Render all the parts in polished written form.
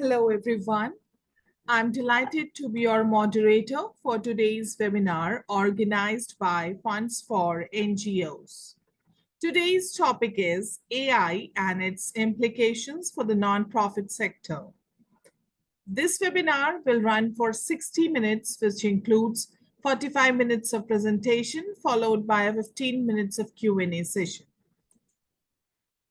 Hello, everyone. I'm delighted to be your moderator for today's webinar organized by Funds for NGOs. Today's topic is AI and its implications for the nonprofit sector. This webinar will run for 60 minutes, which includes 45 minutes of presentation followed by a 15 minutes of Q&A session.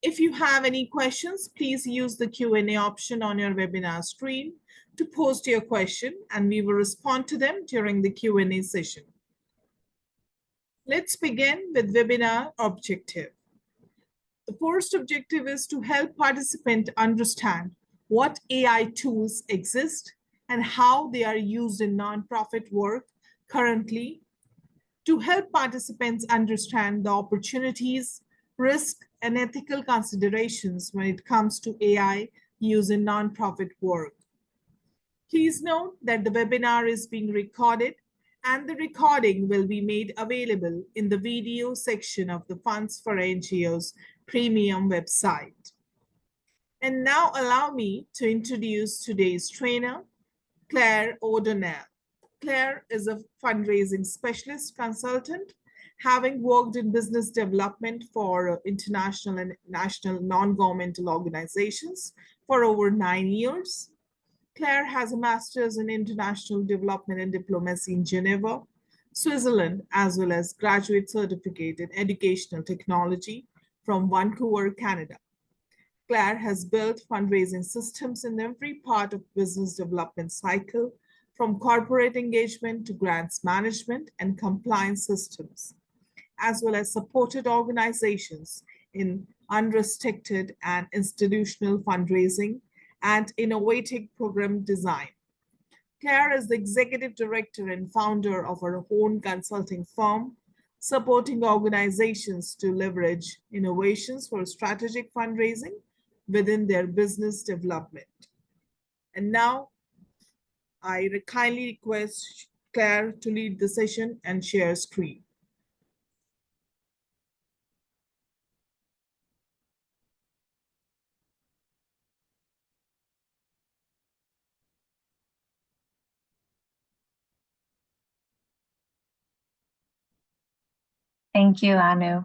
If you have any questions, please use the Q&A option on your webinar screen to post your question, and we will respond to them during the Q&A session. Let's begin with webinar objective. The first objective is to help participants understand what AI tools exist and how they are used in nonprofit work currently, to help participants understand the opportunities, risk, and ethical considerations when it comes to AI use in nonprofit work. Please note that the webinar is being recorded and the recording will be made available in the video section of the Funds for NGOs premium website. And now allow me to introduce today's trainer, Claire O'Donnell. Claire is a fundraising specialist consultant, having worked in business development for international and national non-governmental organizations for over 9 years. Claire has a master's in international development and diplomacy in Geneva, Switzerland, as well as graduate certificate in educational technology from Vancouver, Canada. Claire has built fundraising systems in every part of business development cycle, from corporate engagement to grants management and compliance systems, as well as supported organizations in unrestricted and institutional fundraising and innovative program design. Claire is the executive director and founder of her own consulting firm, supporting organizations to leverage innovations for strategic fundraising within their business development. And now, I kindly request Claire to lead the session and share screen. Thank you, Anu.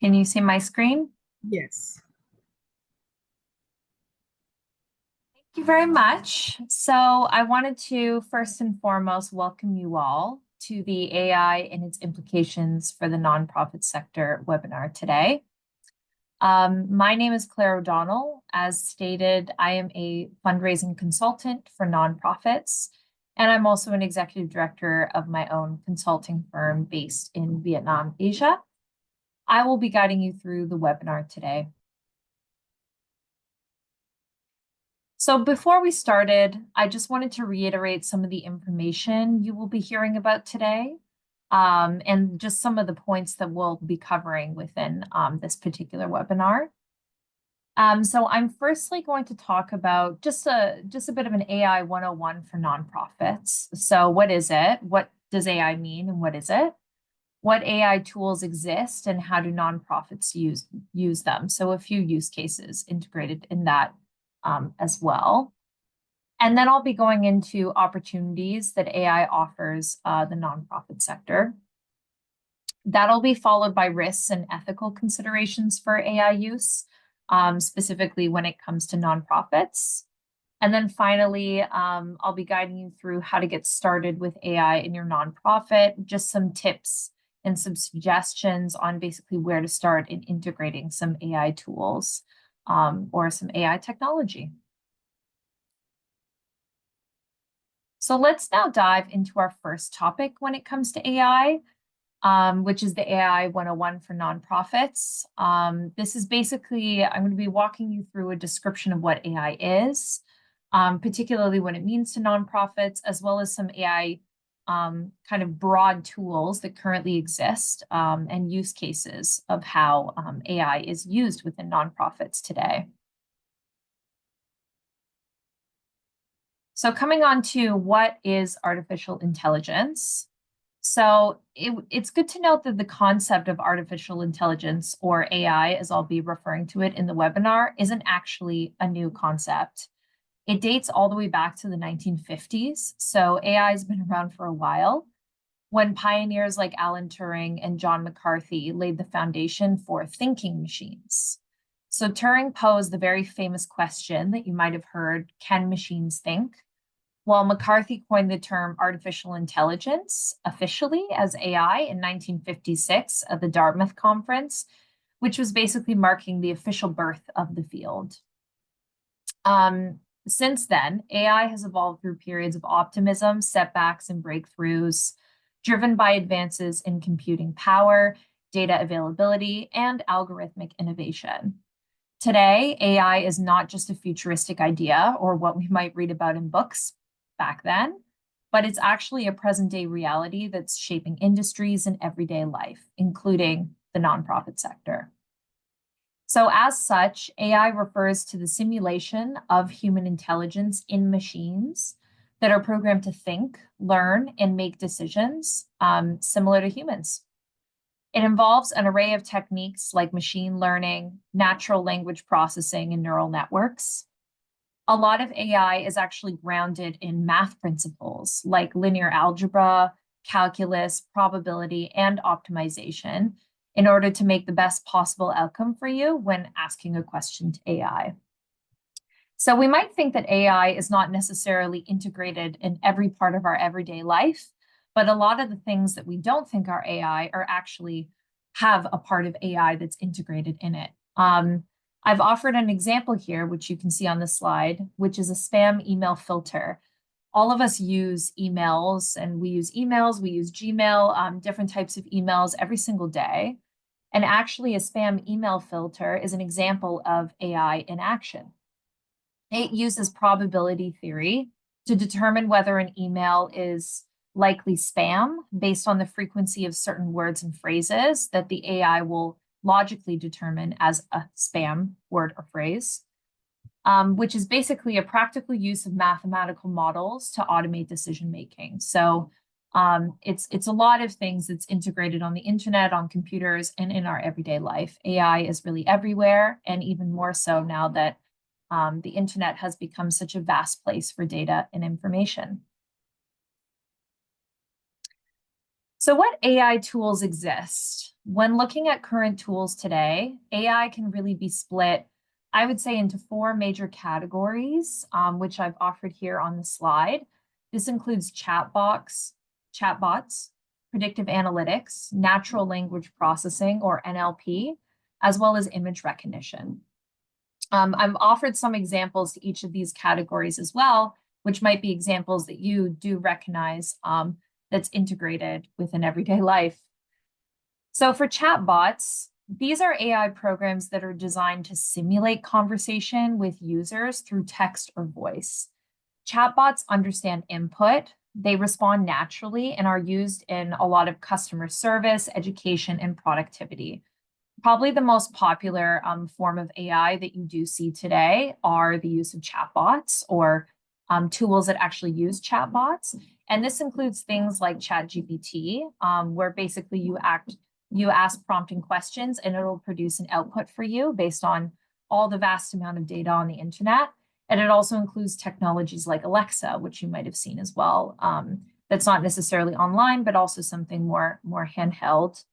Can you see my screen? Yes. Thank you very much. So I wanted to first and foremost welcome you all to the AI and its implications for the nonprofit sector webinar today. My name is Claire O'Donnell. As stated, I am a fundraising consultant for nonprofits, and I'm also an executive director of my own consulting firm based in Vietnam, Asia. I will be guiding you through the webinar today. So before we started, I just wanted to reiterate some of the information you will be hearing about today, and just some of the points that we'll be covering within this particular webinar. So I'm firstly going to talk about just a bit of an AI 101 for nonprofits. So what is it? What does AI mean and what is it? What AI tools exist and how do nonprofits use them? So a few use cases integrated in that as well. And then I'll be going into opportunities that AI offers the nonprofit sector. That'll be followed by risks and ethical considerations for AI use, specifically when it comes to nonprofits. And then finally, I'll be guiding you through how to get started with AI in your nonprofit, just some tips and some suggestions on basically where to start in integrating some AI tools or some AI technology. So let's now dive into our first topic when it comes to AI, which is the AI 101 for nonprofits. This is basically, I'm going to be walking you through a description of what AI is, particularly what it means to nonprofits, as well as some AI kind of broad tools that currently exist and use cases of how AI is used within nonprofits today. So coming on to what is artificial intelligence. So it's good to note that the concept of artificial intelligence, or AI, as I'll be referring to it in the webinar, isn't actually a new concept. It dates all the way back to the 1950s, so AI has been around for a while, when pioneers like Alan Turing and John McCarthy laid the foundation for thinking machines. So Turing posed the very famous question that you might have heard, can machines think? While McCarthy coined the term artificial intelligence officially as AI in 1956 at the Dartmouth Conference, which was basically marking the official birth of the field. Since then, AI has evolved through periods of optimism, setbacks, and breakthroughs, driven by advances in computing power, data availability, and algorithmic innovation. Today, AI is not just a futuristic idea or what we might read about in books back then, but it's actually a present-day reality that's shaping industries and everyday life, including the nonprofit sector. So as such, AI refers to the simulation of human intelligence in machines that are programmed to think, learn, and make decisions similar to humans. It involves an array of techniques like machine learning, natural language processing, and neural networks. A lot of AI is actually grounded in math principles like linear algebra, calculus, probability, and optimization in order to make the best possible outcome for you when asking a question to AI. So we might think that AI is not necessarily integrated in every part of our everyday life, but a lot of the things that we don't think are AI are actually have a part of AI that's integrated in it. I've offered an example here, which you can see on the slide, which is a spam email filter. All of us use emails, and we use Gmail, different types of emails every single day. And actually, a spam email filter is an example of AI in action. It uses probability theory to determine whether an email is likely spam based on the frequency of certain words and phrases that the AI will logically determine as a spam word or phrase, which is basically a practical use of mathematical models to automate decision making. So it's a lot of things that's integrated on the internet, on computers, and in our everyday life. AI is really everywhere, and even more so now that the internet has become such a vast place for data and information. So what AI tools exist? When looking at current tools today, AI can really be split, I would say, into four major categories, which I've offered here on the slide. This includes chatbots, predictive analytics, natural language processing, or NLP, as well as image recognition. I've offered some examples to each of these categories as well, which might be examples that you do recognize that's integrated within everyday life. So for chatbots, these are AI programs that are designed to simulate conversation with users through text or voice. Chatbots understand input, they respond naturally, and are used in a lot of customer service, education, and productivity. Probably the most popular form of AI that you do see today are the use of chatbots or tools that actually use chatbots. And this includes things like ChatGPT, where basically you ask prompting questions and it'll produce an output for you based on all the vast amount of data on the internet. And it also includes technologies like Alexa, which you might have seen as well. That's not necessarily online, but also something more handheld.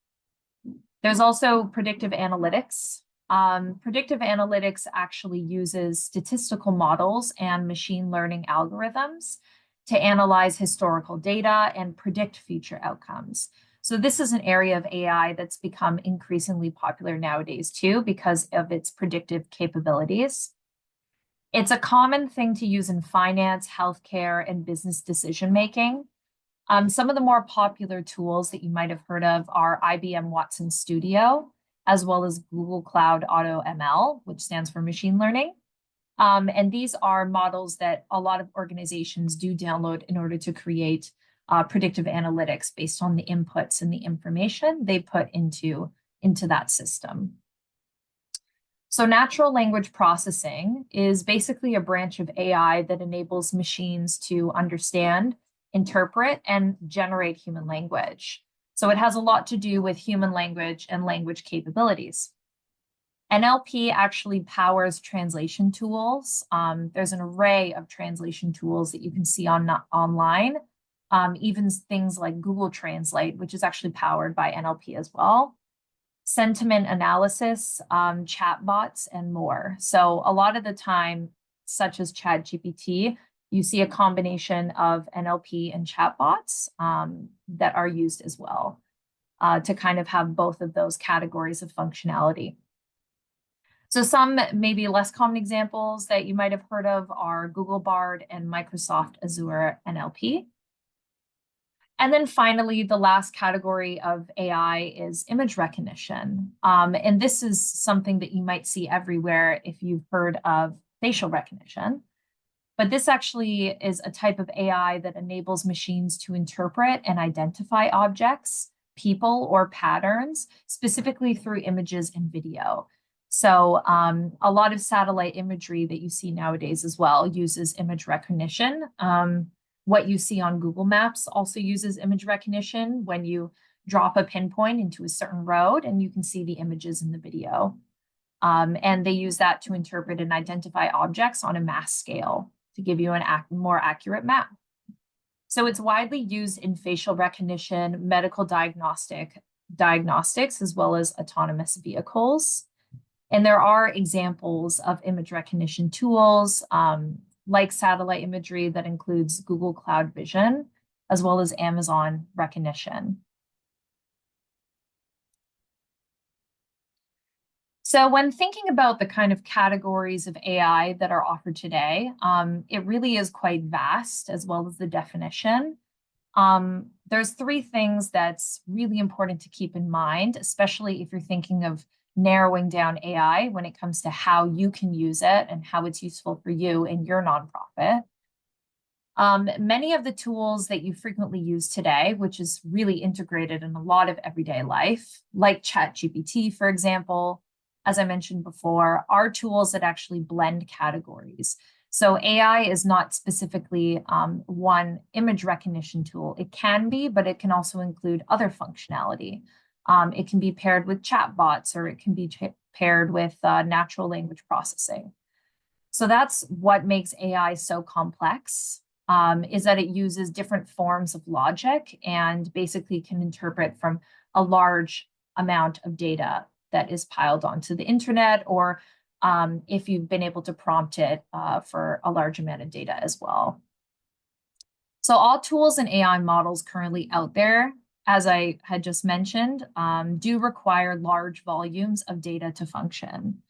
There's also predictive analytics. Predictive analytics actually uses statistical models and machine learning algorithms to analyze historical data and predict future outcomes. So this is an area of AI that's become increasingly popular nowadays too, because of its predictive capabilities. It's a common thing to use in finance, healthcare, and business decision-making. Some of the more popular tools that you might have heard of are IBM Watson Studio, as well as Google Cloud Auto ML, which stands for machine learning. And these are models that a lot of organizations do download in order to create predictive analytics based on the inputs and the information they put into that system. So natural language processing is basically a branch of AI that enables machines to understand, interpret, and generate human language. So it has a lot to do with human language and language capabilities. NLP actually powers translation tools. There's an array of translation tools that you can see online, even things like Google Translate, which is actually powered by NLP as well. Sentiment analysis, chatbots, and more. So a lot of the time, such as ChatGPT, you see a combination of NLP and chatbots that are used as well to kind of have both of those categories of functionality. So some maybe less common examples that you might have heard of are Google Bard and Microsoft Azure NLP. And then finally, the last category of AI is image recognition. And this is something that you might see everywhere if you've heard of facial recognition. But this actually is a type of AI that enables machines to interpret and identify objects, people, or patterns, specifically through images and video. So a lot of satellite imagery that you see nowadays as well uses image recognition. What you see on Google Maps also uses image recognition when you drop a pinpoint into a certain road and you can see the images in the video. And they use that to interpret and identify objects on a mass scale to give you a more accurate map. So it's widely used in facial recognition, medical diagnostics, as well as autonomous vehicles. And there are examples of image recognition tools like satellite imagery that includes Google Cloud Vision, as well as Amazon Rekognition. So when thinking about the kind of categories of AI that are offered today, it really is quite vast, as well as the definition. There's three things that's really important to keep in mind, especially if you're thinking of narrowing down AI when it comes to how you can use it and how it's useful for you and your nonprofit. Many of the tools that you frequently use today, which is really integrated in a lot of everyday life, like ChatGPT, for example, as I mentioned before, are tools that actually blend categories. So AI is not specifically one image recognition tool. It can be, but it can also include other functionality. It can be paired with chatbots, or it can be paired with natural language processing. So that's what makes AI so complex, is that it uses different forms of logic and basically can interpret from a large amount of data that is piled onto the internet, or if you've been able to prompt it for a large amount of data as well. So all tools and AI models currently out there, as I had just mentioned, do require large volumes of data to function.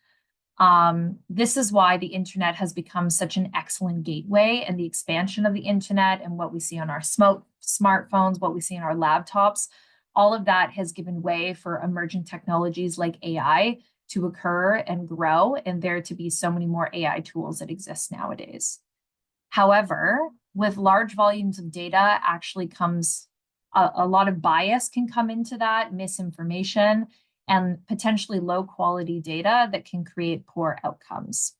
This is why the internet has become such an excellent gateway, and the expansion of the internet and what we see on our smartphones, what we see on our laptops, all of that has given way for emerging technologies like AI to occur and grow, and there to be so many more AI tools that exist nowadays. However, with large volumes of data actually comes a lot of bias can come into that, misinformation, and potentially low quality data that can create poor outcomes.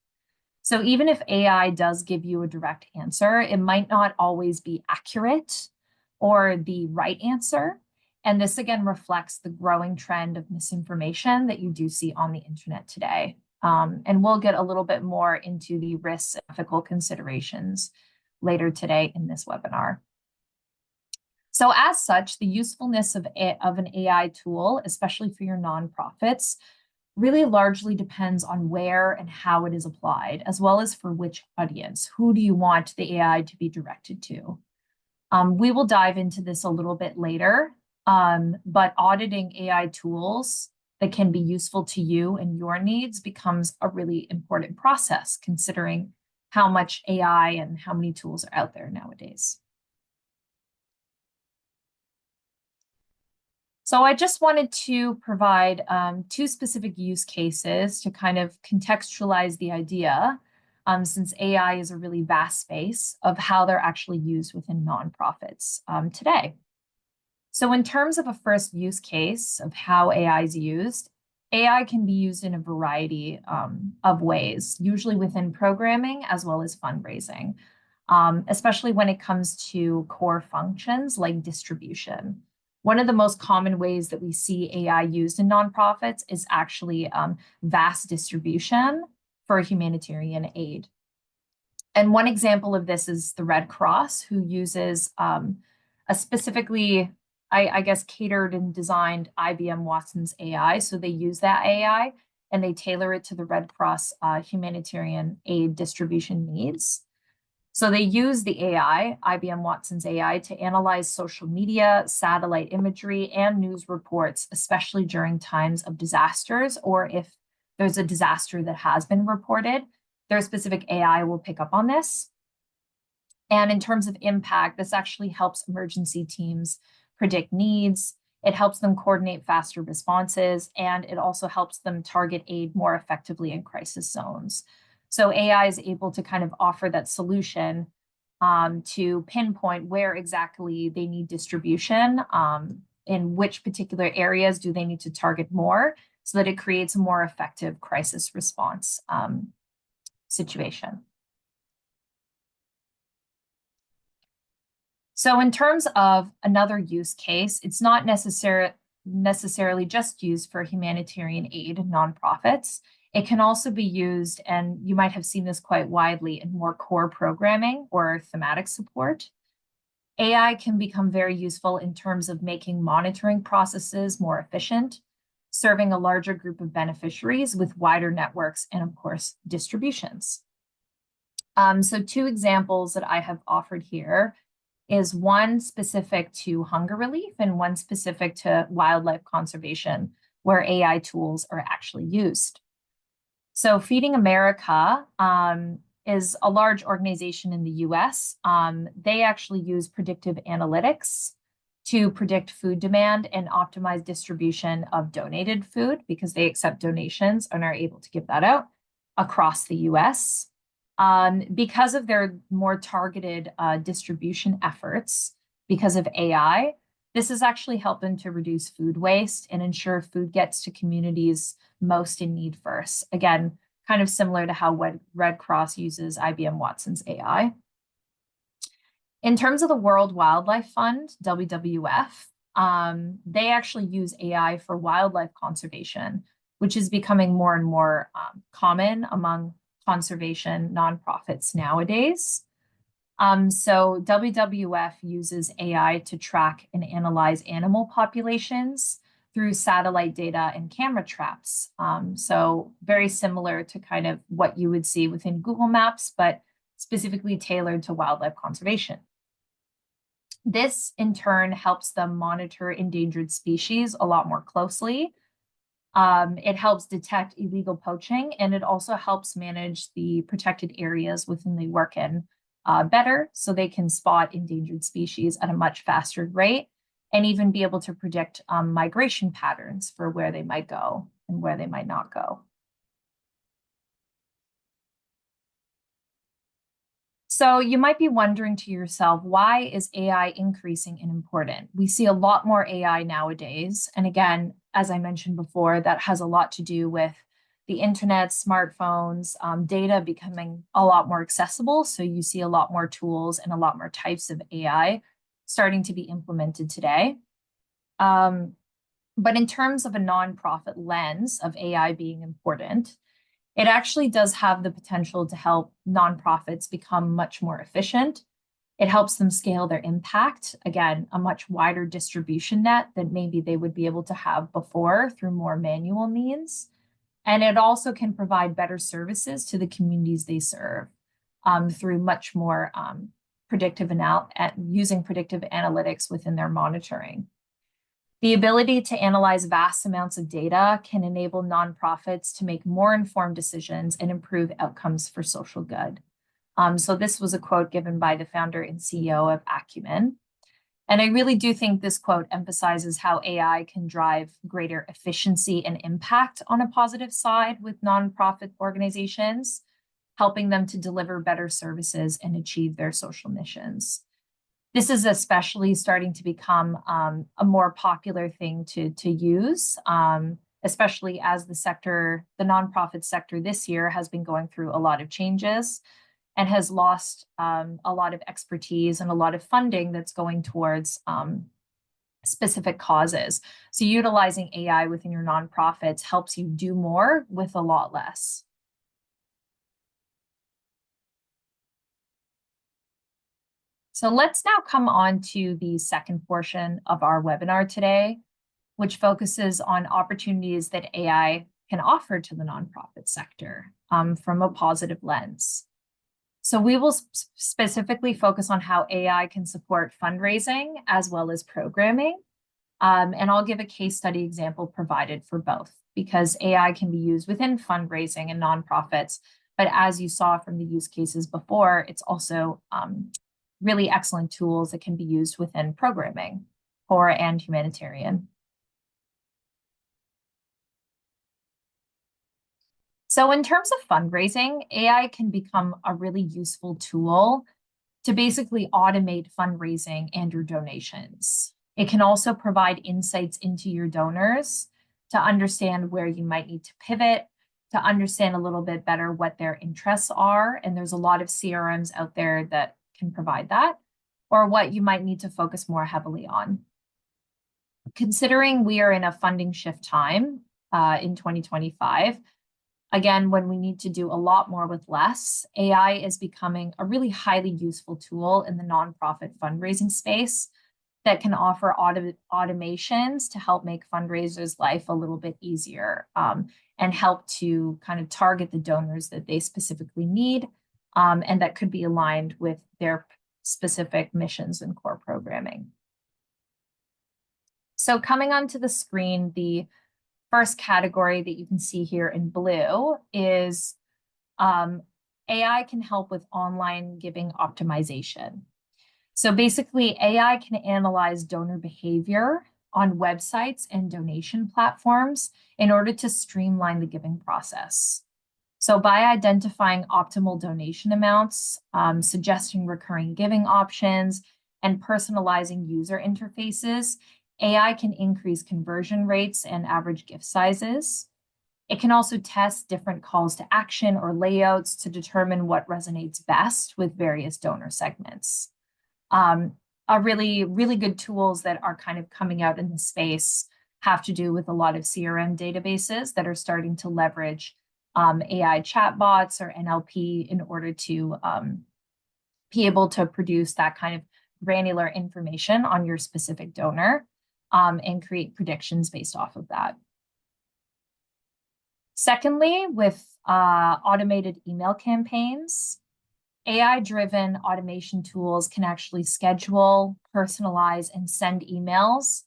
So even if AI does give you a direct answer, it might not always be accurate or the right answer. And this again reflects the growing trend of misinformation that you do see on the internet today. And we'll get a little bit more into the risks, ethical considerations later today in this webinar. So as such, the usefulness of an AI tool, especially for your nonprofits, really largely depends on where and how it is applied, as well as for which audience. Who do you want the AI to be directed to? We will dive into this a little bit later, but auditing AI tools that can be useful to you and your needs becomes a really important process, considering how much AI and how many tools are out there nowadays. So I just wanted to provide two specific use cases to kind of contextualize the idea, since AI is a really vast space, of how they're actually used within nonprofits today. So in terms of a first use case of how AI is used, AI can be used in a variety of ways, usually within programming as well as fundraising, especially when it comes to core functions like distribution. One of the most common ways that we see AI used in nonprofits is actually vast distribution for humanitarian aid. And one example of this is the Red Cross, who uses a specifically, I guess, catered and designed IBM Watson's AI. So they use that AI and they tailor it to the Red Cross humanitarian aid distribution needs. So they use the AI, IBM Watson's AI, to analyze social media, satellite imagery, and news reports, especially during times of disasters, or if there's a disaster that has been reported, their specific AI will pick up on this. And in terms of impact, this actually helps emergency teams predict needs. It helps them coordinate faster responses, and it also helps them target aid more effectively in crisis zones. So AI is able to kind of offer that solution to pinpoint where exactly they need distribution, in which particular areas do they need to target more, so that it creates a more effective crisis response situation. So in terms of another use case, it's not necessarily just used for humanitarian aid and nonprofits. It can also be used, and you might have seen this quite widely, in more core programming or thematic support. AI can become very useful in terms of making monitoring processes more efficient, serving a larger group of beneficiaries with wider networks and, of course, distributions. So two examples that I have offered here is one specific to hunger relief and one specific to wildlife conservation, where AI tools are actually used. So Feeding America is a large organization in the US. They actually use predictive analytics to predict food demand and optimize distribution of donated food, because they accept donations and are able to give that out across the US. Because of their more targeted distribution efforts, because of AI, this has actually helped them to reduce food waste and ensure food gets to communities most in need first. Again, kind of similar to how Red Cross uses IBM Watson's AI. In terms of the World Wildlife Fund, WWF, they actually use AI for wildlife conservation, which is becoming more and more common among conservation nonprofits nowadays. So WWF uses AI to track and analyze animal populations through satellite data and camera traps. So very similar to kind of what you would see within Google Maps, but specifically tailored to wildlife conservation. This in turn helps them monitor endangered species a lot more closely. It helps detect illegal poaching, and it also helps manage the protected areas within they work in better, so they can spot endangered species at a much faster rate and even be able to predict migration patterns for where they might go and where they might not go. So you might be wondering to yourself, why is AI increasing in importance? We see a lot more AI nowadays. And again, as I mentioned before, that has a lot to do with the internet, smartphones, data becoming a lot more accessible. So you see a lot more tools and a lot more types of AI starting to be implemented today. But in terms of a nonprofit lens of AI being important, it actually does have the potential to help nonprofits become much more efficient. It helps them scale their impact, again, a much wider distribution net than maybe they would be able to have before through more manual means. And it also can provide better services to the communities they serve through much more using predictive analytics within their monitoring. The ability to analyze vast amounts of data can enable nonprofits to make more informed decisions and improve outcomes for social good. So this was a quote given by the founder and CEO of Acumen. And I really do think this quote emphasizes how AI can drive greater efficiency and impact on a positive side with nonprofit organizations, helping them to deliver better services and achieve their social missions. This is especially starting to become a more popular thing to use, especially as the nonprofit sector this year has been going through a lot of changes and has lost a lot of expertise and a lot of funding that's going towards specific causes. So utilizing AI within your nonprofits helps you do more with a lot less. So let's now come on to the second portion of our webinar today, which focuses on opportunities that AI can offer to the nonprofit sector from a positive lens. So we will specifically focus on how AI can support fundraising as well as programming. And I'll give a case study example provided for both, because AI can be used within fundraising and nonprofits. But as you saw from the use cases before, it's also really excellent tools that can be used within programming, core and humanitarian. So in terms of fundraising, AI can become a really useful tool to basically automate fundraising and your donations. It can also provide insights into your donors to understand where you might need to pivot, to understand a little bit better what their interests are. And there's a lot of CRMs out there that can provide that, or what you might need to focus more heavily on. Considering we are in a funding shift time in 2025, again, when we need to do a lot more with less, AI is becoming a really highly useful tool in the nonprofit fundraising space that can offer automations to help make fundraisers' life a little bit easier and help to kind of target the donors that they specifically need and that could be aligned with their specific missions and core programming. So coming onto the screen, the first category that you can see here in blue is AI can help with online giving optimization. So basically, AI can analyze donor behavior on websites and donation platforms in order to streamline the giving process. So by identifying optimal donation amounts, suggesting recurring giving options, and personalizing user interfaces, AI can increase conversion rates and average gift sizes. It can also test different calls to action or layouts to determine what resonates best with various donor segments. A really good tools that are kind of coming out in the space have to do with a lot of CRM databases that are starting to leverage AI chatbots or NLP in order to be able to produce that kind of granular information on your specific donor and create predictions based off of that. Secondly, with automated email campaigns, AI-driven automation tools can actually schedule, personalize, and send emails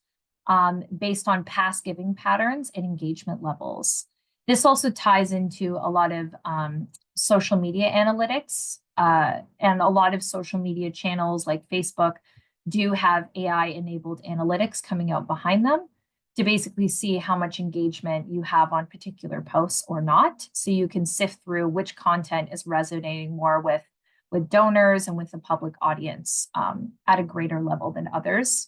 based on past giving patterns and engagement levels. This also ties into a lot of social media analytics, and a lot of social media channels like Facebook do have AI-enabled analytics coming out behind them to basically see how much engagement you have on particular posts or not. So you can sift through which content is resonating more with donors and with the public audience at a greater level than others.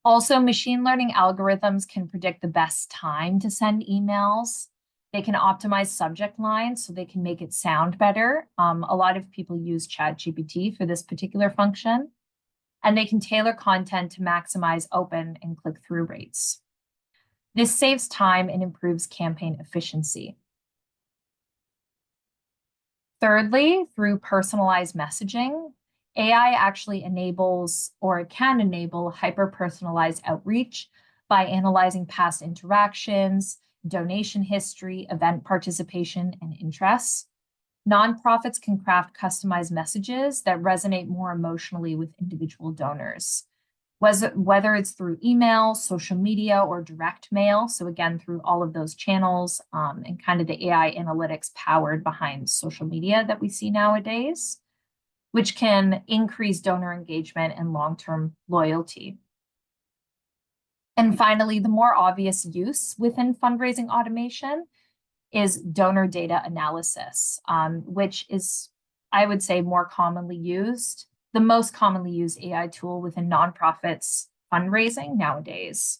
Also, machine learning algorithms can predict the best time to send emails. They can optimize subject lines so they can make it sound better. A lot of people use ChatGPT for this particular function. And they can tailor content to maximize open and click-through rates. This saves time and improves campaign efficiency. Thirdly, through personalized messaging, AI actually enables, or it can enable, hyper-personalized outreach by analyzing past interactions, donation history, event participation, and interests. Nonprofits can craft customized messages that resonate more emotionally with individual donors, whether it's through email, social media, or direct mail. So again, through all of those channels and kind of the AI analytics powered behind social media that we see nowadays, which can increase donor engagement and long-term loyalty. And finally, the more obvious use within fundraising automation is donor data analysis, which is, I would say, more commonly used, the most commonly used AI tool within nonprofits fundraising nowadays.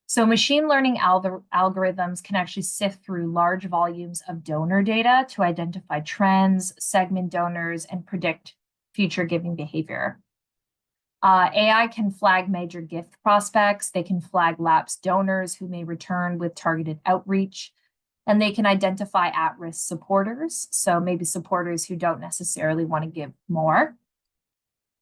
So machine learning algorithms can actually sift through large volumes of donor data to identify trends, segment donors, and predict future giving behavior. AI can flag major gift prospects. They can flag lapsed donors who may return with targeted outreach. And they can identify at-risk supporters. So maybe supporters who don't necessarily want to give more.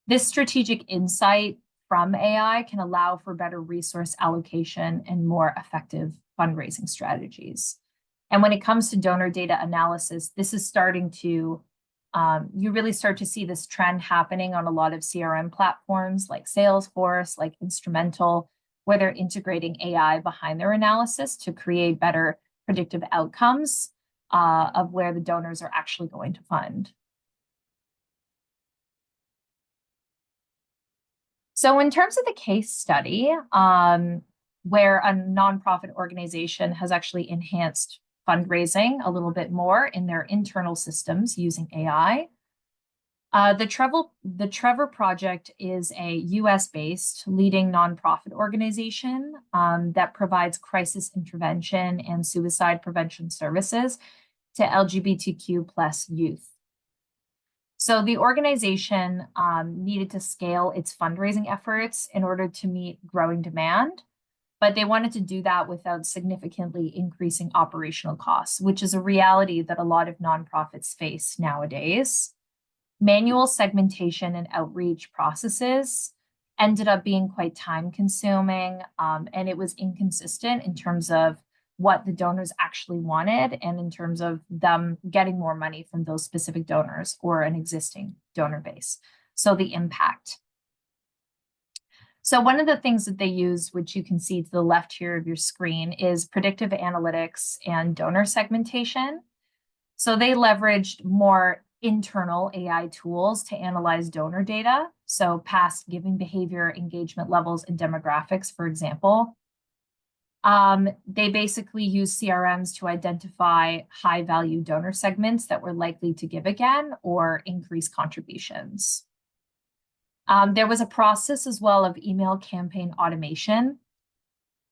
This strategic insight from AI can allow for better resource allocation and more effective fundraising strategies. And when it comes to donor data analysis, this is starting to, you really start to see this trend happening on a lot of CRM platforms like Salesforce, like Instrumental, where they're integrating AI behind their analysis to create better predictive outcomes of where the donors are actually going to fund. So in terms of the case study, where a nonprofit organization has actually enhanced fundraising a little bit more in their internal systems using AI. The Trevor Project is a US-based leading nonprofit organization that provides crisis intervention and suicide prevention services to LGBTQ plus youth. So the organization needed to scale its fundraising efforts in order to meet growing demand, but they wanted to do that without significantly increasing operational costs, which is a reality that a lot of nonprofits face nowadays. Manual segmentation and outreach processes ended up being quite time consuming, and it was inconsistent in terms of what the donors actually wanted and in terms of them getting more money from those specific donors or an existing donor base. So the impact. So one of the things that they use, which you can see to the left here of your screen, is predictive analytics and donor segmentation. So they leveraged more internal AI tools to analyze donor data. So past giving behavior, engagement levels, and demographics, for example. They basically use CRMs to identify high-value donor segments that were likely to give again or increase contributions. There was a process as well of email campaign automation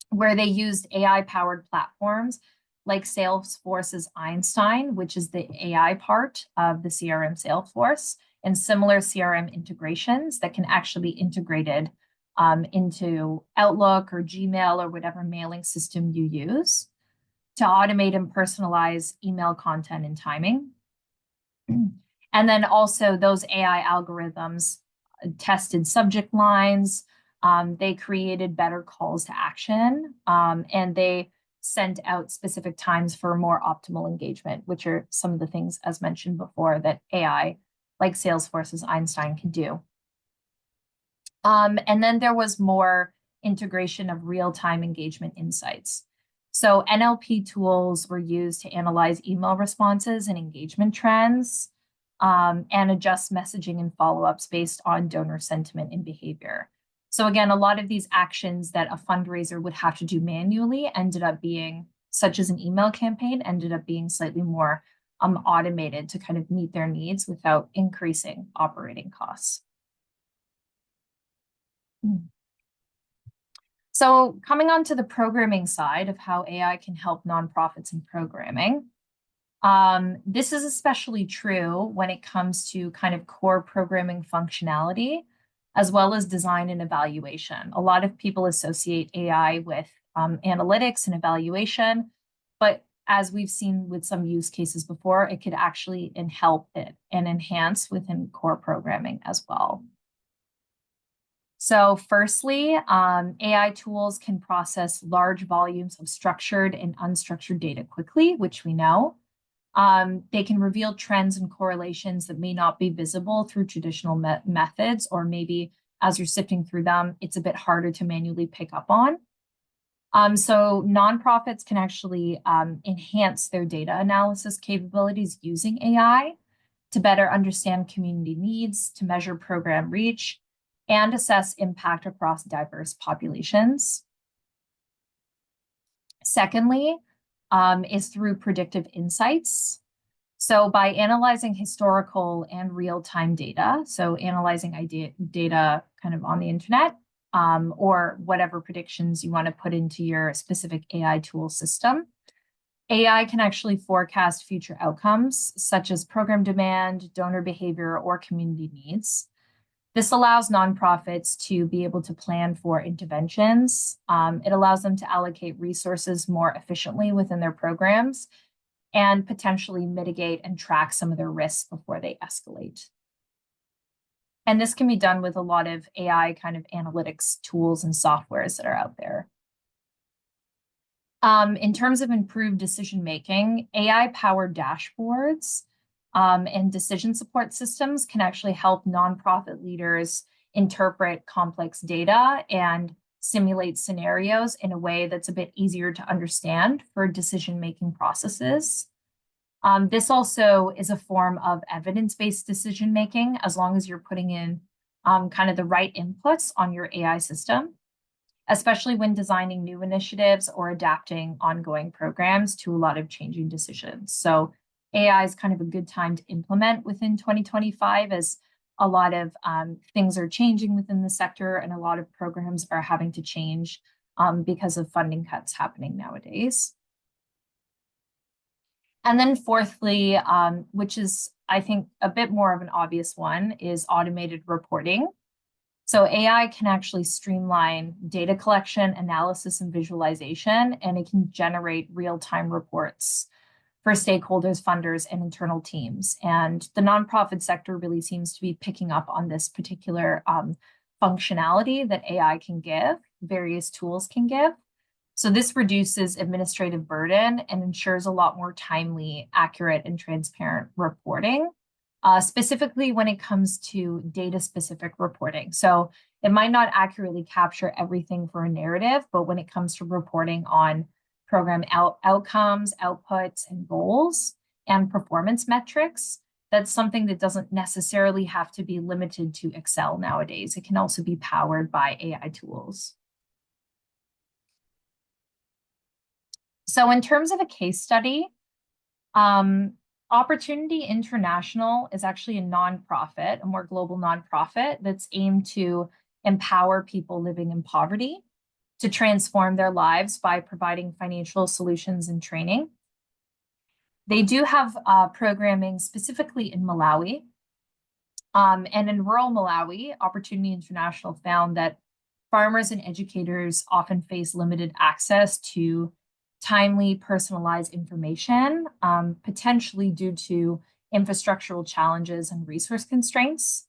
where they used AI-powered platforms like Salesforce's Einstein, which is the AI part of the CRM Salesforce, and similar CRM integrations that can actually be integrated into Outlook or Gmail or whatever mailing system you use to automate and personalize email content and timing. And then also those AI algorithms tested subject lines. They created better calls to action, and they sent out specific times for more optimal engagement, which are some of the things, as mentioned before, that AI, like Salesforce's Einstein, can do. And then there was more integration of real-time engagement insights. So NLP tools were used to analyze email responses and engagement trends, and adjust messaging and follow-ups based on donor sentiment and behavior. So again, a lot of these actions that a fundraiser would have to do manually ended up being, such as an email campaign, ended up being slightly more automated to kind of meet their needs without increasing operating costs. So coming on to the programming side of how AI can help nonprofits in programming. This is especially true when it comes to kind of core programming functionality, as well as design and evaluation. A lot of people associate AI with analytics and evaluation, but as we've seen with some use cases before, it could actually help it and enhance within core programming as well. So firstly, AI tools can process large volumes of structured and unstructured data quickly, which we know. They can reveal trends and correlations that may not be visible through traditional methods, or maybe as you're sifting through them, it's a bit harder to manually pick up on. So nonprofits can actually enhance their data analysis capabilities using AI to better understand community needs, to measure program reach, and assess impact across diverse populations. Secondly, is through predictive insights. So by analyzing historical and real-time data, so analyzing data kind of on the internet, or whatever predictions you want to put into your specific AI tool system, AI can actually forecast future outcomes, such as program demand, donor behavior, or community needs. This allows nonprofits to be able to plan for interventions. It allows them to allocate resources more efficiently within their programs and potentially mitigate and track some of their risks before they escalate. And this can be done with a lot of AI kind of analytics tools and softwares that are out there. In terms of improved decision-making, AI-powered dashboards and decision support systems can actually help nonprofit leaders interpret complex data and simulate scenarios in a way that's a bit easier to understand for decision-making processes. This also is a form of evidence-based decision-making, as long as you're putting in kind of the right inputs on your AI system, especially when designing new initiatives or adapting ongoing programs to a lot of changing decisions. So AI is kind of a good time to implement within 2025, as a lot of things are changing within the sector and a lot of programs are having to change because of funding cuts happening nowadays. And then fourthly, which is, I think, a bit more of an obvious one, is automated reporting. So AI can actually streamline data collection, analysis, and visualization, and it can generate real-time reports for stakeholders, funders, and internal teams. And the nonprofit sector really seems to be picking up on this particular functionality that AI can give, various tools can give. So this reduces administrative burden and ensures a lot more timely, accurate, and transparent reporting, specifically when it comes to data-specific reporting. So it might not accurately capture everything for a narrative, but when it comes to reporting on program outcomes, outputs, and goals, and performance metrics, that's something that doesn't necessarily have to be limited to Excel nowadays. It can also be powered by AI tools. So in terms of a case study, Opportunity International is actually a nonprofit, a more global nonprofit that's aimed to empower people living in poverty to transform their lives by providing financial solutions and training. They do have programming specifically in Malawi. And in rural Malawi, Opportunity International found that farmers and educators often face limited access to timely, personalized information, potentially due to infrastructural challenges and resource constraints.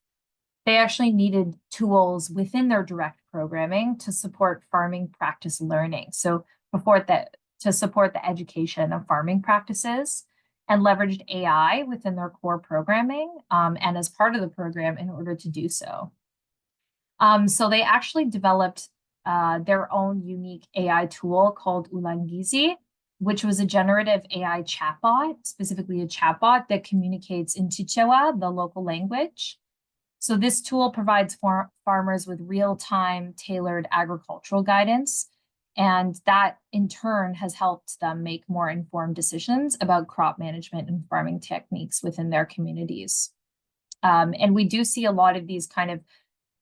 They actually needed tools within their direct programming to support farming practice learning. So to support the education of farming practices, and leveraged AI within their core programming and as part of the program in order to do so. So they actually developed their own unique AI tool called Ulangizi, which was a generative AI chatbot, specifically a chatbot that communicates in Chichewa, the local language. So this tool provides farmers with real-time tailored agricultural guidance, and that in turn has helped them make more informed decisions about crop management and farming techniques within their communities. And we do see a lot of these kind of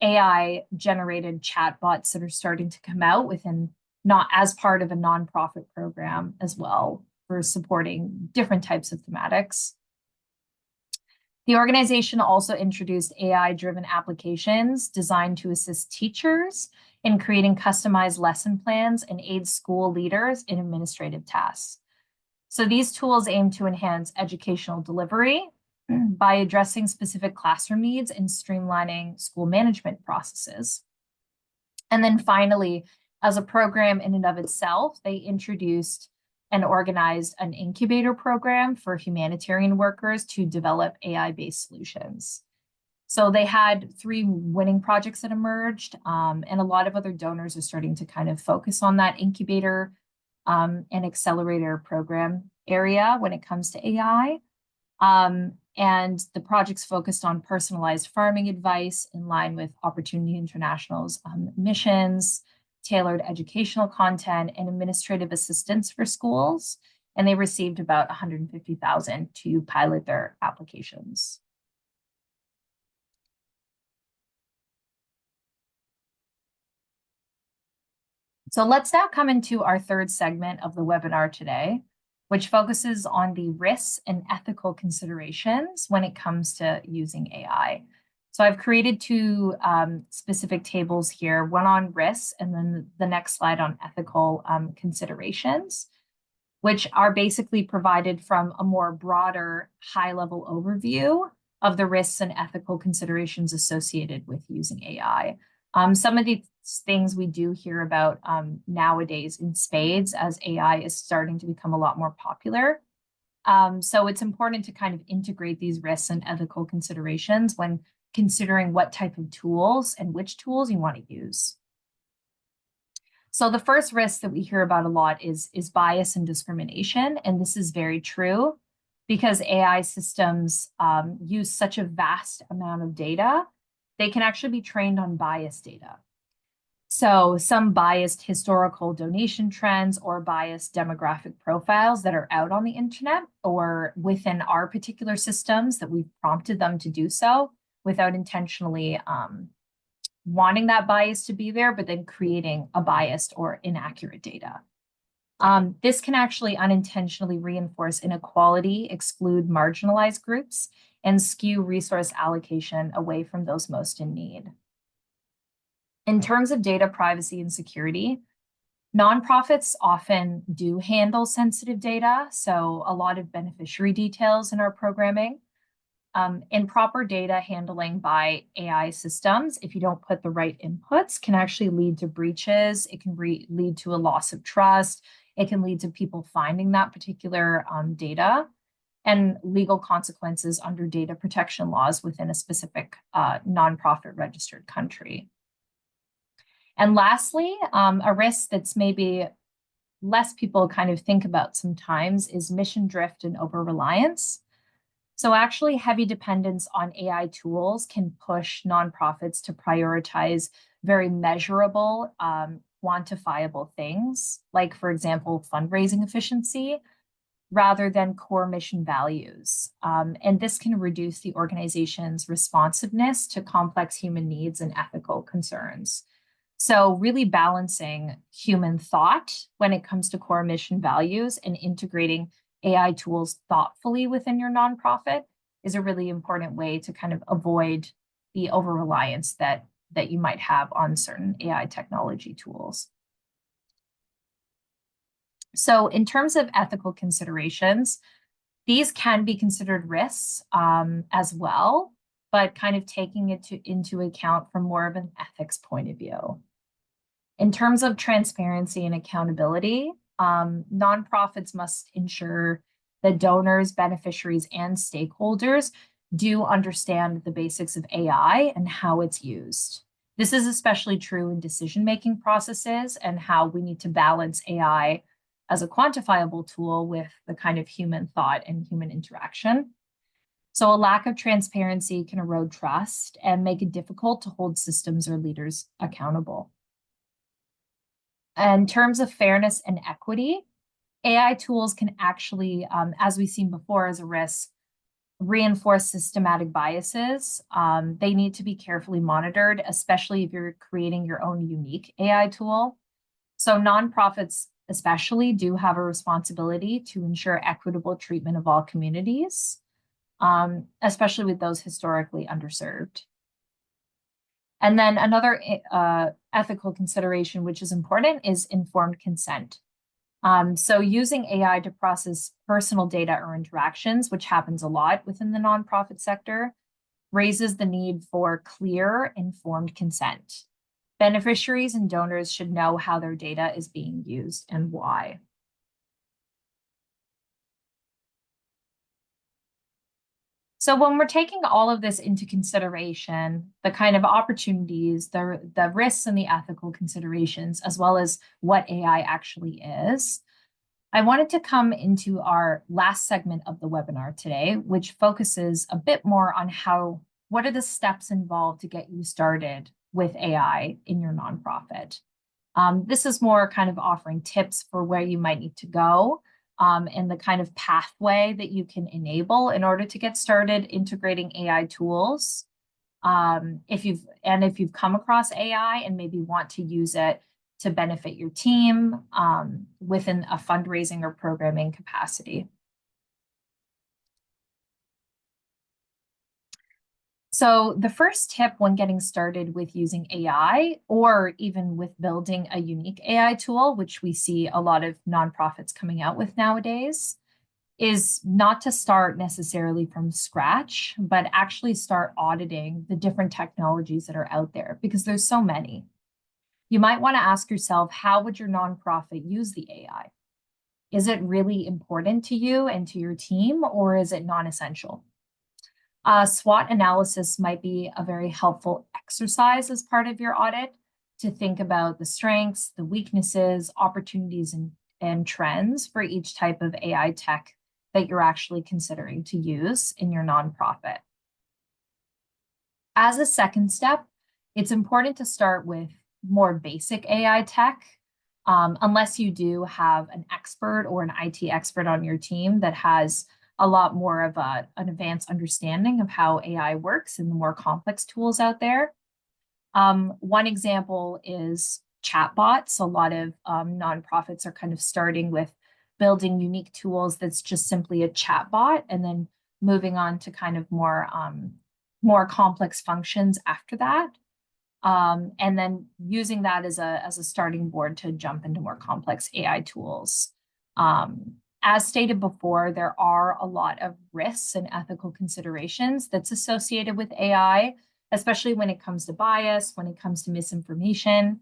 AI-generated chatbots that are starting to come out within, not as part of a nonprofit program as well, for supporting different types of thematics. The organization also introduced AI-driven applications designed to assist teachers in creating customized lesson plans and aid school leaders in administrative tasks. So these tools aim to enhance educational delivery by addressing specific classroom needs and streamlining school management processes. And then finally, as a program in and of itself, they introduced and organized an incubator program for humanitarian workers to develop AI-based solutions. So they had 3 winning projects that emerged, and a lot of other donors are starting to kind of focus on that incubator and accelerator program area when it comes to AI. And the projects focused on personalized farming advice in line with Opportunity International's missions, tailored educational content, and administrative assistance for schools. And they received about $150,000 to pilot their applications. So let's now come into our third segment of the webinar today, which focuses on the risks and ethical considerations when it comes to using AI. So I've created two specific tables here, one on risks and then the next slide on ethical considerations, which are basically provided from a more broader high-level overview of the risks and ethical considerations associated with using AI. Some of these things we do hear about nowadays in spades as AI is starting to become a lot more popular. So it's important to kind of integrate these risks and ethical considerations when considering what type of tools and which tools you want to use. So the first risk that we hear about a lot is bias and discrimination. And this is very true because AI systems use such a vast amount of data, they can actually be trained on biased data. So some biased historical donation trends or biased demographic profiles that are out on the internet or within our particular systems that we've prompted them to do so without intentionally wanting that bias to be there, but then creating a biased or inaccurate data. This can actually unintentionally reinforce inequality, exclude marginalized groups, and skew resource allocation away from those most in need. In terms of data privacy and security, nonprofits often do handle sensitive data, so a lot of beneficiary details in our programming. Improper data handling by AI systems, if you don't put the right inputs, can actually lead to breaches. It can lead to a loss of trust. It can lead to people finding that particular data and legal consequences under data protection laws within a specific nonprofit registered country. And lastly, a risk that's maybe less people kind of think about sometimes is mission drift and over-reliance. So actually heavy dependence on AI tools can push nonprofits to prioritize very measurable, quantifiable things, like for example, fundraising efficiency, rather than core mission values. And this can reduce the organization's responsiveness to complex human needs and ethical concerns. So really balancing human thought when it comes to core mission values and integrating AI tools thoughtfully within your nonprofit is a really important way to kind of avoid the over-reliance that you might have on certain AI technology tools. So in terms of ethical considerations, these can be considered risks as well, but kind of taking it into account from more of an ethics point of view. In terms of transparency and accountability, nonprofits must ensure that donors, beneficiaries, and stakeholders do understand the basics of AI and how it's used. This is especially true in decision-making processes and how we need to balance AI as a quantifiable tool with the kind of human thought and human interaction. So a lack of transparency can erode trust and make it difficult to hold systems or leaders accountable. In terms of fairness and equity, AI tools can actually, as we've seen before as a risk, reinforce systematic biases. They need to be carefully monitored, especially if you're creating your own unique AI tool. So nonprofits especially do have a responsibility to ensure equitable treatment of all communities, especially with those historically underserved. And then another ethical consideration, which is important, is informed consent. So using AI to process personal data or interactions, which happens a lot within the nonprofit sector, raises the need for clear, informed consent. Beneficiaries and donors should know how their data is being used and why. So when we're taking all of this into consideration, the kind of opportunities, the risks and the ethical considerations, as well as what AI actually is, I wanted to come into our last segment of the webinar today, which focuses a bit more on what are the steps involved to get you started with AI in your nonprofit. This is more kind of offering tips for where you might need to go and the kind of pathway that you can enable in order to get started integrating AI tools. If you've come across AI and maybe want to use it to benefit your team within a fundraising or programming capacity. So the first tip when getting started with using AI, or even with building a unique AI tool, which we see a lot of nonprofits coming out with nowadays, is not to start necessarily from scratch, but actually start auditing the different technologies that are out there because there's so many. You might want to ask yourself, how would your nonprofit use the AI? Is it really important to you and to your team, or is it non-essential? SWOT analysis might be a very helpful exercise as part of your audit to think about the strengths, the weaknesses, opportunities, and trends for each type of AI tech that you're actually considering to use in your nonprofit. As a second step, it's important to start with more basic AI tech, unless you do have an expert or an IT expert on your team that has a lot more of an advanced understanding of how AI works and the more complex tools out there. One example is chatbots. A lot of nonprofits are kind of starting with building unique tools that's just simply a chatbot and then moving on to kind of more complex functions after that. And then using that as a starting board to jump into more complex AI tools. As stated before, there are a lot of risks and ethical considerations that's associated with AI, especially when it comes to bias, when it comes to misinformation.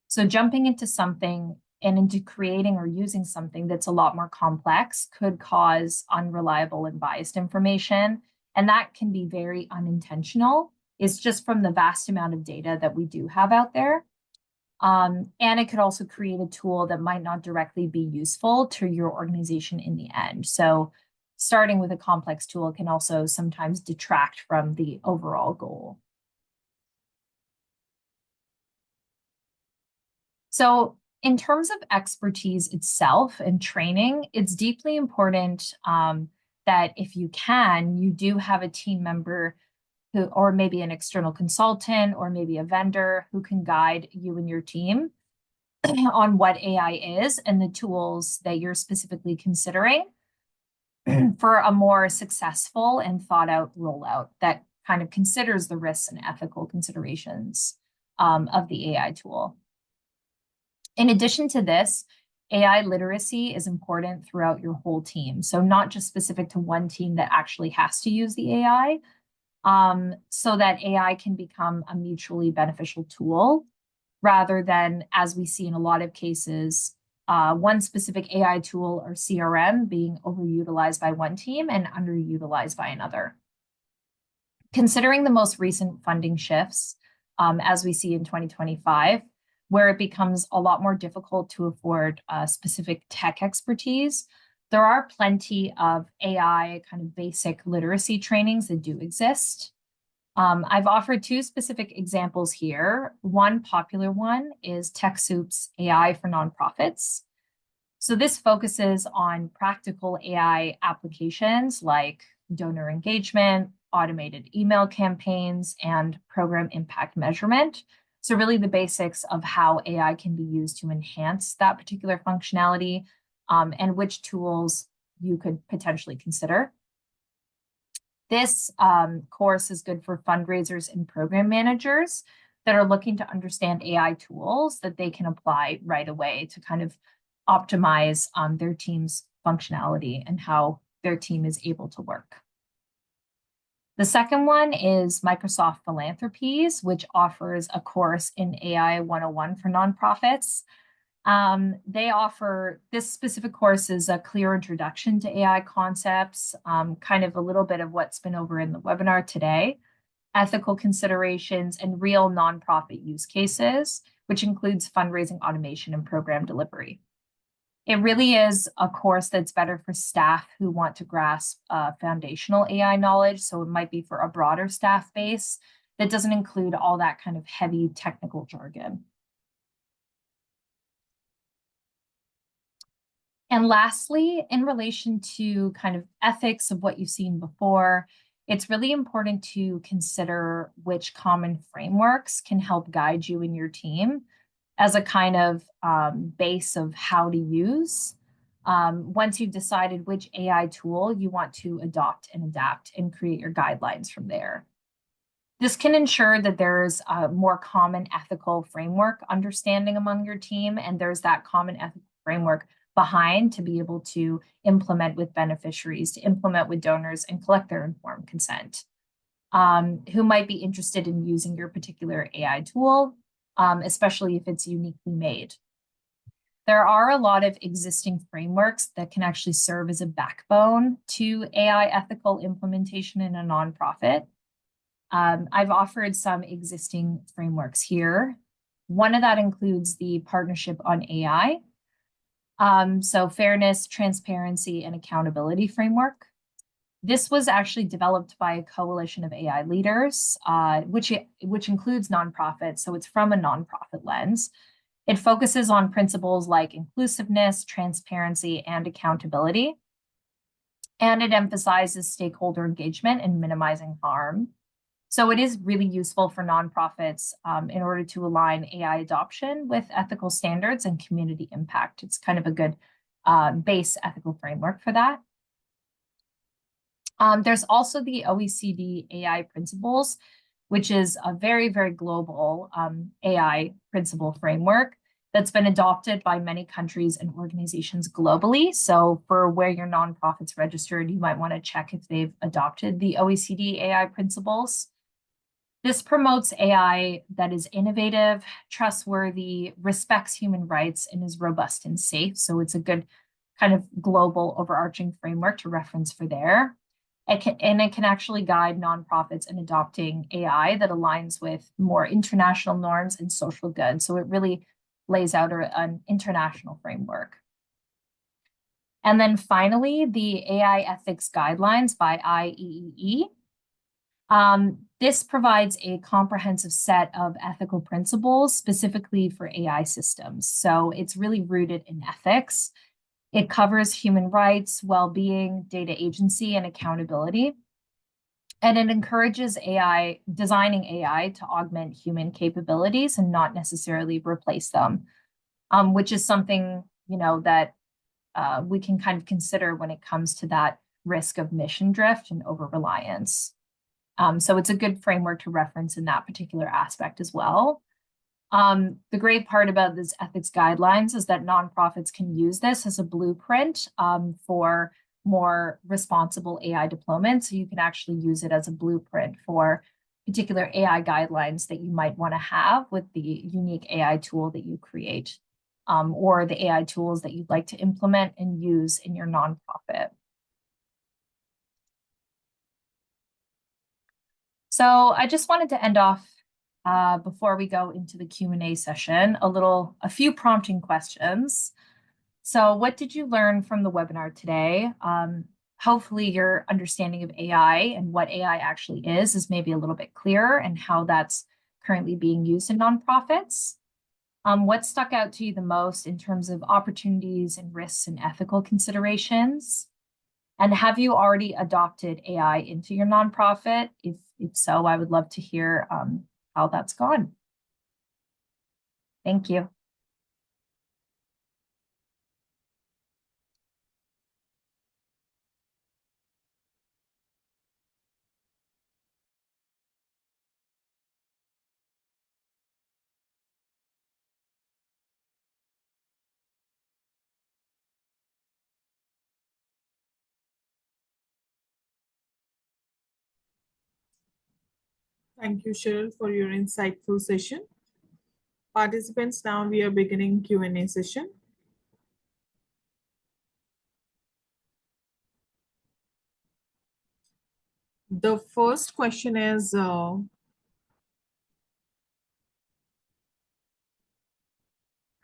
So jumping into something and into creating or using something that's a lot more complex could cause unreliable and biased information. And that can be very unintentional. It's just from the vast amount of data that we do have out there. And it could also create a tool that might not directly be useful to your organization in the end. So starting with a complex tool can also sometimes detract from the overall goal. So in terms of expertise itself and training, it's deeply important that if you can, you do have a team member who, or maybe an external consultant, or maybe a vendor who can guide you and your team on what AI is and the tools that you're specifically considering for a more successful and thought out rollout that kind of considers the risks and ethical considerations of the AI tool. In addition to this, AI literacy is important throughout your whole team. So not just specific to one team that actually has to use the AI, so that AI can become a mutually beneficial tool rather than, as we see in a lot of cases, one specific AI tool or CRM being overutilized by one team and underutilized by another. Considering the most recent funding shifts, as we see in 2025, where it becomes a lot more difficult to afford specific tech expertise, there are plenty of AI kind of basic literacy trainings that do exist. I've offered two specific examples here. One popular one is TechSoup's AI for Nonprofits. So this focuses on practical AI applications like donor engagement, automated email campaigns, and program impact measurement. So really the basics of how AI can be used to enhance that particular functionality, and which tools you could potentially consider. This course is good for fundraisers and program managers that are looking to understand AI tools that they can apply right away to kind of optimize their team's functionality and how their team is able to work. The second one is Microsoft Philanthropies, which offers a course in AI 101 for nonprofits. They offer, this specific course is a clear introduction to AI concepts, kind of a little bit of what's been over in the webinar today, ethical considerations, and real nonprofit use cases, which includes fundraising automation and program delivery. It really is a course that's better for staff who want to grasp foundational AI knowledge. So it might be for a broader staff base that doesn't include all that kind of heavy technical jargon. And lastly, in relation to kind of ethics of what you've seen before, it's really important to consider which common frameworks can help guide you and your team as a kind of base of how to use. Once you've decided which AI tool you want to adopt and adapt and create your guidelines from there. This can ensure that there's a more common ethical framework understanding among your team, and there's that common ethical framework behind to be able to implement with beneficiaries, to implement with donors, and collect their informed consent. Who might be interested in using your particular AI tool, especially if it's uniquely made. There are a lot of existing frameworks that can actually serve as a backbone to AI ethical implementation in a nonprofit. I've offered some existing frameworks here. One of that includes the Partnership on AI. So fairness, transparency, and accountability framework. This was actually developed by a coalition of AI leaders, which includes nonprofits. So it's from a nonprofit lens. It focuses on principles like inclusiveness, transparency, and accountability. And it emphasizes stakeholder engagement and minimizing harm. So it is really useful for nonprofits in order to align AI adoption with ethical standards and community impact. It's kind of a good base ethical framework for that. There's also the OECD AI principles, which is a very, very global AI principle framework that's been adopted by many countries and organizations globally. So for where your nonprofit's registered, you might want to check if they've adopted the OECD AI principles. This promotes AI that is innovative, trustworthy, respects human rights, and is robust and safe. So it's a good kind of global overarching framework to reference for there. It can actually guide nonprofits in adopting AI that aligns with more international norms and social good. So it really lays out an international framework. And then finally, the AI ethics guidelines by IEEE. This provides a comprehensive set of ethical principles specifically for AI systems. So it's really rooted in ethics. It covers human rights, well-being, data agency, and accountability. And it encourages designing AI to augment human capabilities and not necessarily replace them, which is something, that we can kind of consider when it comes to that risk of mission drift and over-reliance. So it's a good framework to reference in that particular aspect as well. The great part about this ethics guidelines is that nonprofits can use this as a blueprint for more responsible AI deployment. So you can actually use it as a blueprint for particular AI guidelines that you might want to have with the unique AI tool that you create, or the AI tools that you'd like to implement and use in your nonprofit. So I just wanted to end off before we go into the Q&A session, a few prompting questions. So what did you learn from the webinar today? Hopefully your understanding of AI and what AI actually is maybe a little bit clearer and how that's currently being used in nonprofits. What stuck out to you the most in terms of opportunities and risks and ethical considerations? And have you already adopted AI into your nonprofit? If so, I would love to hear how that's gone. Thank you. Thank you, Cheryl, for your insightful session. Participants, now we are beginning Q&A session. The first question is,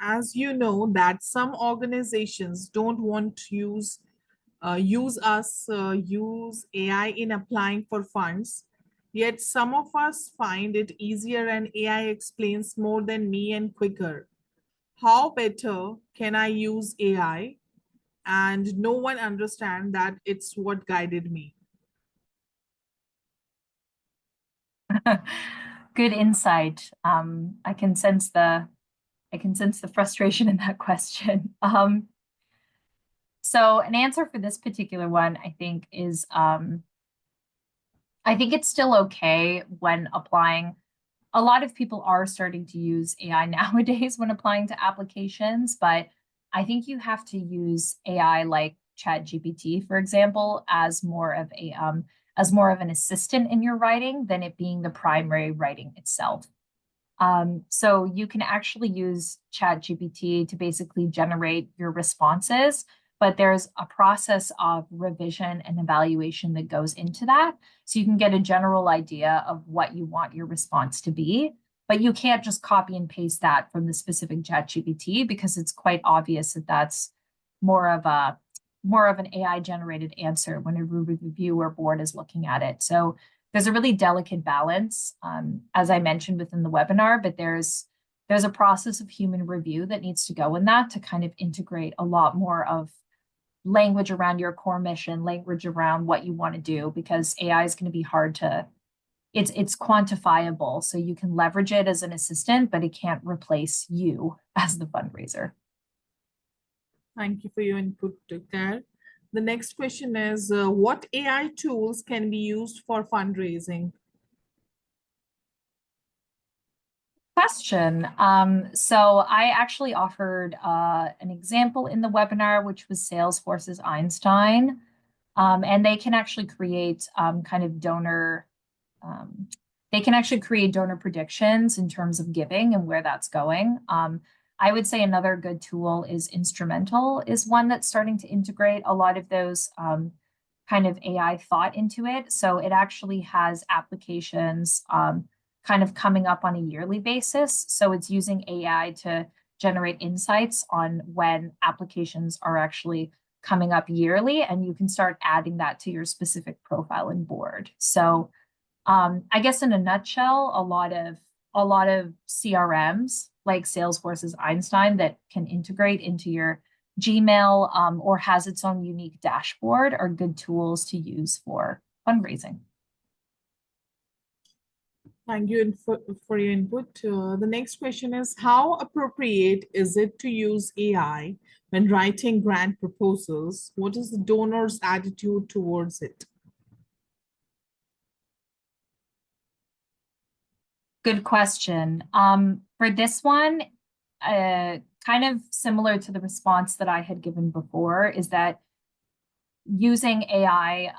as you know, that some organizations don't want to use AI in applying for funds, yet some of us find it easier and AI explains more than me and quicker. How better can I use AI and no one understand that it's what guided me? Good insight. I can sense the frustration in that question. So an answer for this particular one, I think, is I think it's still okay when applying. A lot of people are starting to use AI nowadays when applying to applications, but I think you have to use AI like ChatGPT, for example, as more of an assistant in your writing than it being the primary writing itself. So you can actually use ChatGPT to basically generate your responses, but there's a process of revision and evaluation that goes into that. So you can get a general idea of what you want your response to be, but you can't just copy and paste that from the specific ChatGPT because it's quite obvious that that's more of a more of an AI generated answer when a review or board is looking at it. So there's a really delicate balance, as I mentioned within the webinar, but there's a process of human review that needs to go in that to kind of integrate a lot more of language around your core mission, language around what you want to do, because AI is going to be hard to, it's quantifiable. So you can leverage it as an assistant, but it can't replace you as the fundraiser. Thank you for your input, Claire. The next question is, what AI tools can be used for fundraising? Question. So I actually offered an example in the webinar, which was Salesforce's Einstein. And they can actually create kind of donor, they can actually create donor predictions in terms of giving and where that's going. I would say another good tool is Instrumental, is one that's starting to integrate a lot of those kind of AI thought into it. So it actually has applications kind of coming up on a yearly basis. So it's using AI to generate insights on when applications are actually coming up yearly, and you can start adding that to your specific profile and board. So I guess in a nutshell, a lot of CRMs like Salesforce's Einstein that can integrate into your Gmail or has its own unique dashboard are good tools to use for fundraising. Thank you for your input. The next question is, how appropriate is it to use AI when writing grant proposals? What is the donor's attitude towards it? Good question. For this one, kind of similar to the response that I had given before, is that using AI,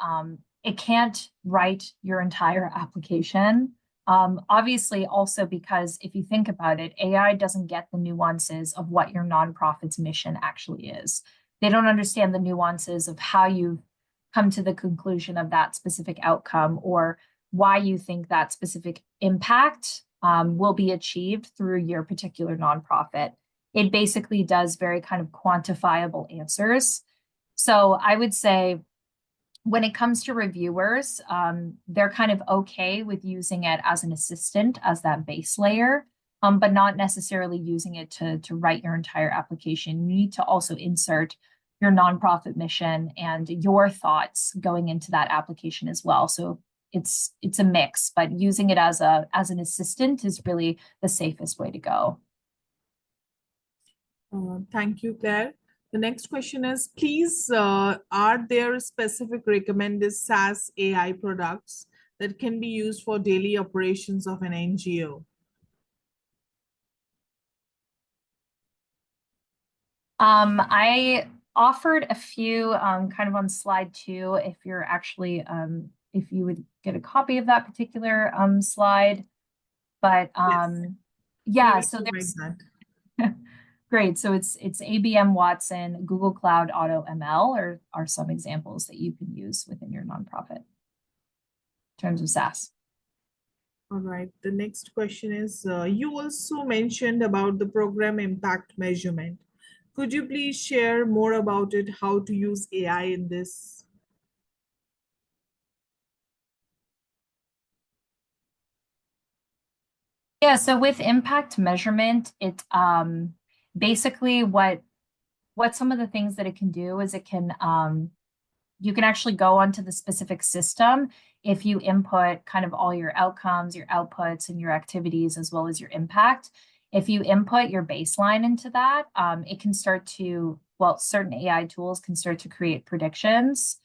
it can't write your entire application. Obviously, also because if you think about it, AI doesn't get the nuances of what your nonprofit's mission actually is. They don't understand the nuances of how you've come to the conclusion of that specific outcome or why you think that specific impact will be achieved through your particular nonprofit. It basically does very kind of quantifiable answers. So I would say when it comes to reviewers, they're kind of okay with using it as an assistant, as that base layer, but not necessarily using it to write your entire application. You need to also insert your nonprofit mission and your thoughts going into that application as well. So it's a mix, but using it as an assistant is really the safest way to go. Thank you, Claire. The next question is, please, are there specific recommended SaaS AI products that can be used for daily operations of an NGO? I offered a few kind of on slide 2 if you're actually if you would get a copy of that particular slide. But yeah, so there's great. So it's ABM Watson, Google Cloud Auto ML are some examples that you can use within your nonprofit in terms of SaaS. All right. The next question is, you also mentioned about the program impact measurement. Could you please share more about it, how to use AI in this? Yeah, so with impact measurement, it basically what some of the things that it can do is it can you can actually go onto the specific system if you input kind of all your outcomes, your outputs, and your activities, as well as your impact. If you input your baseline into that, it can start to, well, certain AI tools can start to create predictions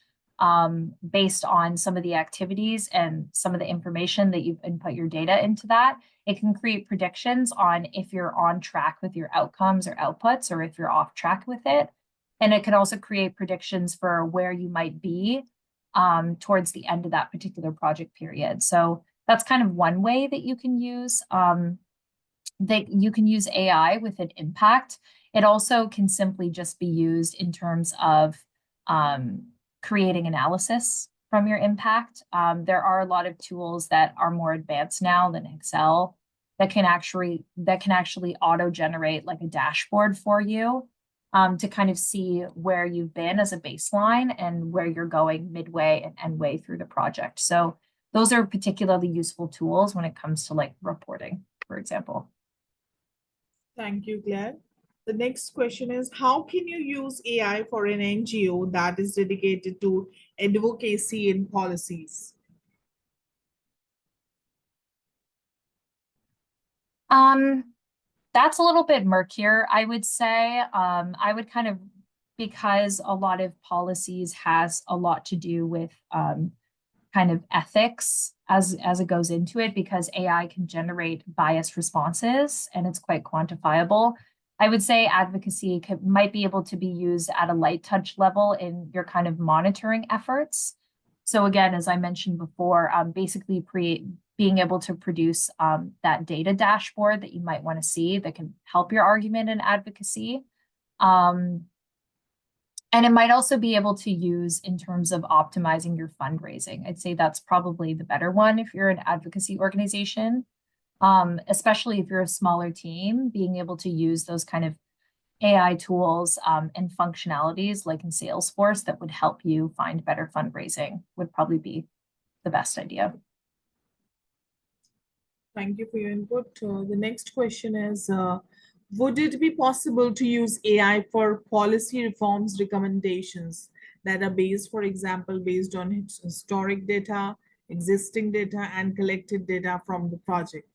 based on some of the activities and some of the information that you've input your data into that. It can create predictions on if you're on track with your outcomes or outputs, or if you're off track with it. And it can also create predictions for where you might be towards the end of that particular project period. So that's kind of one way that you can use AI with an impact. It also can simply just be used in terms of creating analysis from your impact. There are a lot of tools that are more advanced now than Excel that can actually auto-generate like a dashboard for you to kind of see where you've been as a baseline and where you're going midway and endway through the project. So those are particularly useful tools when it comes to like reporting, for example. Thank you, Claire. The next question is, how can you use AI for an NGO that is dedicated to advocacy and policies? That's a little bit murkier, I would say. I would kind of, because a lot of policies has a lot to do with kind of ethics as it goes into it, because AI can generate biased responses and it's quite quantifiable. I would say advocacy might be able to be used at a light touch level in your kind of monitoring efforts. So again, as I mentioned before, basically being able to produce that data dashboard that you might want to see that can help your argument in advocacy. And it might also be able to use in terms of optimizing your fundraising. I'd say that's probably the better one if you're an advocacy organization, especially if you're a smaller team. Being able to use those kind of AI tools and functionalities like in Salesforce that would help you find better fundraising would probably be the best idea. Thank you for your input. The next question is, would it be possible to use AI for policy reforms recommendations that are based, for example, based on historic data, existing data, and collected data from the project?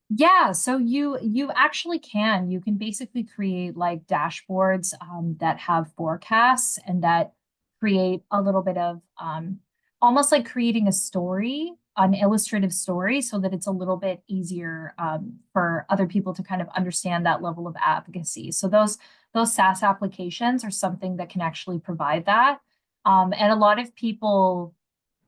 Yeah, so you actually can. You can basically create like dashboards that have forecasts and that create a little bit of almost like creating a story, an illustrative story, so that it's a little bit easier for other people to kind of understand that level of advocacy. So those SaaS applications are something that can actually provide that. And a lot of people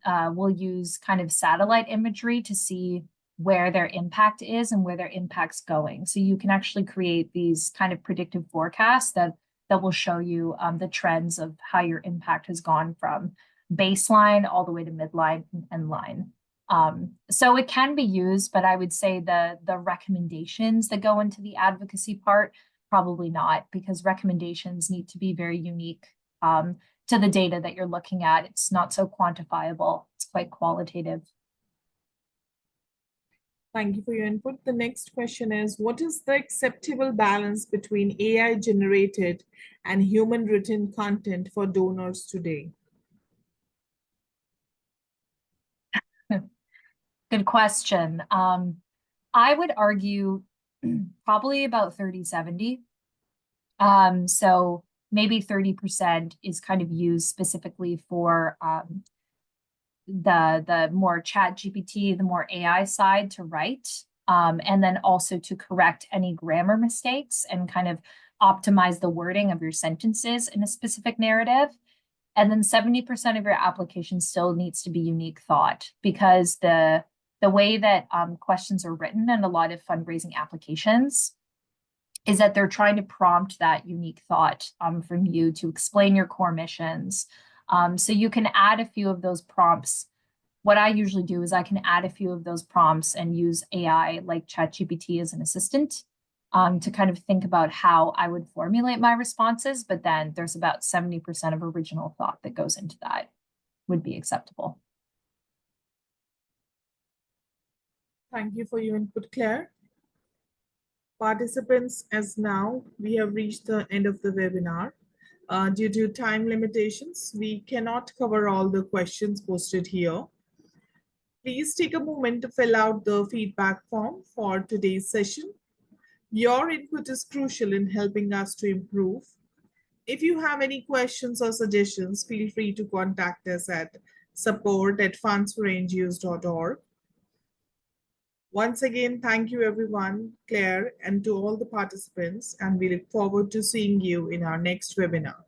will use kind of satellite imagery to see where their impact is and where their impact's going. So you can actually create these kind of predictive forecasts that will show you the trends of how your impact has gone from baseline all the way to midline and line. So it can be used, but I would say the recommendations that go into the advocacy part, probably not, because recommendations need to be very unique to the data that you're looking at. It's not so quantifiable. It's quite qualitative. Thank you for your input. The next question is, what is the acceptable balance between AI-generated and human-written content for donors today? Good question. I would argue probably about 30-70. So maybe 30% is kind of used specifically for the more chat GPT, the more AI side to write, and then also to correct any grammar mistakes and kind of optimize the wording of your sentences in a specific narrative. And then 70% of your application still needs to be unique thought, because the way that questions are written in a lot of fundraising applications is that they're trying to prompt that unique thought from you to explain your core missions. So you can add a few of those prompts. What I usually do is I can add a few of those prompts and use AI like ChatGPT as an assistant to kind of think about how I would formulate my responses. But then there's about 70% of original thought that goes into that would be acceptable. Thank you for your input, Claire. Participants, as now we have reached the end of the webinar. Due to time limitations, we cannot cover all the questions posted here. Please take a moment to fill out the feedback form for today's session. Your input is crucial in helping us to improve. If you have any questions or suggestions, feel free to contact us at support@fundsforNGOs.org. Once again, thank you everyone, Claire, and to all the participants, and we look forward to seeing you in our next webinar.